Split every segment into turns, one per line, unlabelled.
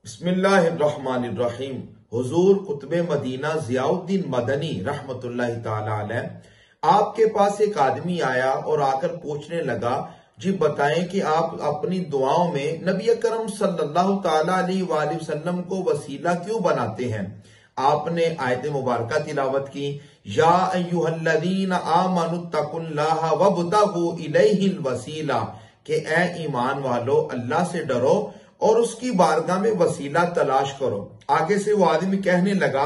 बिस्मिल्लाहिर्रहमानिर्रहीम। हुजूर कुतुब मदीना ज़ियाउद्दीन मदनी रहमत उल्लाह ताला अलैह, आपके पास एक आदमी आया और आकर पूछने लगा, जी बताएं कि आप अपनी दुआओं में नबी अकरम सल्लल्लाहु ताला अलैहि वसल्लम को वसीला क्यों बनाते हैं। आपने आयत मुबारका तिलावत की, या अय्युहल्लज़ीना आमनुत्तकुल्लाह वब्तगू इलैहिल वसीला, कि ए ईमान वालो अल्लाह से डरो और उसकी बारगाह में वसीला तलाश करो। आगे से वो आदमी कहने लगा,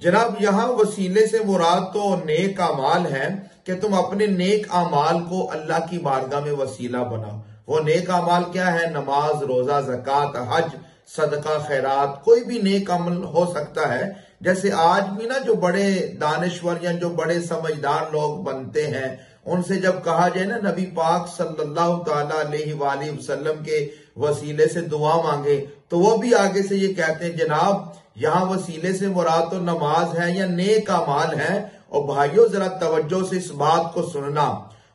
जनाब यहाँ वसीले से मुराद तो नेक अमाल है कि तुम अपने नेक अमाल को अल्लाह की बारगाह में वसीला बनाओ। वो नेक अमाल क्या है? नमाज, रोजा, ज़कात, हज, सदका, खैरात, कोई भी नेक अमल हो सकता है। जैसे आज भी ना जो बड़े दानिश्वर या जो बड़े समझदार लोग बनते हैं, उनसे जब कहा जाए ना नबी पाक सल्लल्लाहु ताला अलैहि वसल्लम के वसीले से दुआ मांगे, तो वो भी आगे से ये कहते हैं, जनाब यहाँ वसीले से मुराद तो नमाज है या नेक अमाल है। और भाइयों जरा तवज्जो से इस बात को सुनना।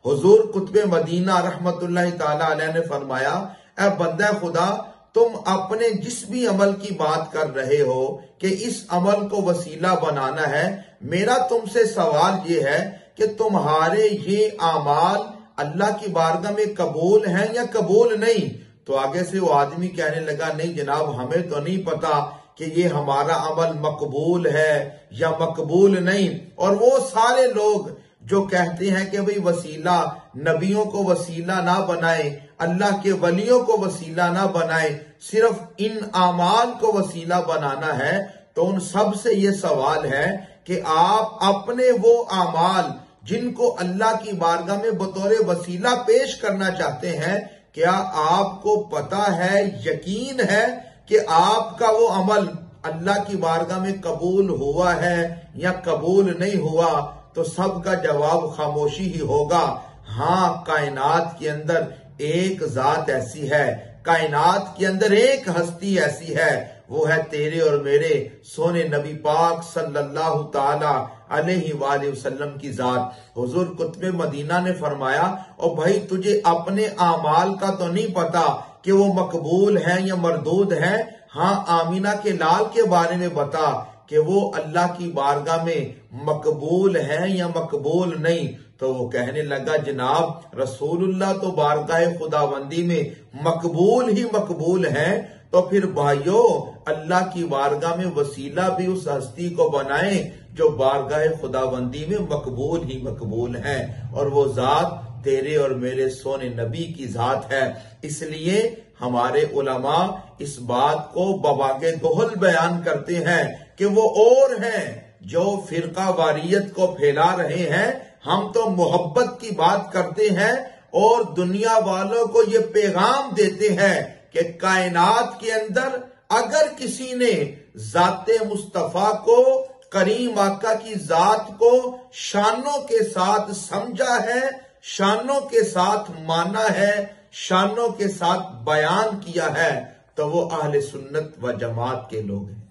हुजूर कुतुब मदीना रहमतुल्लाह ताला अलैह ने फरमाया, ऐ बंदा खुदा, तुम अपने जिस भी अमल की बात कर रहे हो कि इस अमल को वसीला बनाना है, मेरा तुमसे सवाल ये है कि तुम्हारे ये अमाल अल्लाह की बारगाह में कबूल हैं या कबूल नहीं। तो आगे से वो आदमी कहने लगा, नहीं जनाब, हमें तो नहीं पता कि ये हमारा अमल मकबूल है या मकबूल नहीं। और वो सारे लोग जो कहते हैं कि भाई वसीला, नबियों को वसीला ना बनाए, अल्लाह के वलियों को वसीला ना बनाए, सिर्फ इन अमाल को वसीला बनाना है, तो उन सब से ये सवाल है कि आप अपने वो अमाल जिनको अल्लाह की बारगाह में बतौर वसीला पेश करना चाहते हैं, क्या आपको पता है, यकीन है कि आपका वो अमल अल्लाह की बारगाह में कबूल हुआ है या कबूल नहीं हुआ? तो सबका जवाब खामोशी ही होगा। हाँ, कायनात के अंदर एक जात ऐसी है, कायनात के अंदर एक हस्ती ऐसी है, वो है तेरे और मेरे सोने नबी पाक सल्लल्लाहु ताला अलैहि वसल्लम की जात। हुजूर कुतुब मदीना ने फरमाया, और भाई तुझे अपने आमाल का तो नहीं पता कि वो मकबूल है या मरदूद है। हाँ, आमीना के लाल के बारे में बता कि वो अल्लाह की बारगाह में मकबूल है या मकबूल नहीं। तो वो कहने लगा, जनाब रसूलुल्लाह तो बारगाह खुदाबंदी में मकबूल ही मकबूल है। तो फिर भाइयों, अल्लाह की बारगाह में वसीला भी उस हस्ती को बनाए जो बारगाह खुदाबंदी में मकबूल ही मकबूल है, और वो जात तेरे और मेरे सोने नबी की जात है। इसलिए हमारे उलमा इस बात को बवागे दोहल बयान करते हैं कि वो और हैं जो फिरका वारियत को फैला रहे हैं। हम तो मोहब्बत की बात करते हैं और दुनिया वालों को ये पैगाम देते हैं कि कायनात के अंदर अगर किसी ने जाते मुस्तफा को, करीम आका की जात को शानों के साथ समझा है, शानों के साथ माना है, शानों के साथ बयान किया है, तो वो अहले सुन्नत व जमात के लोग हैं।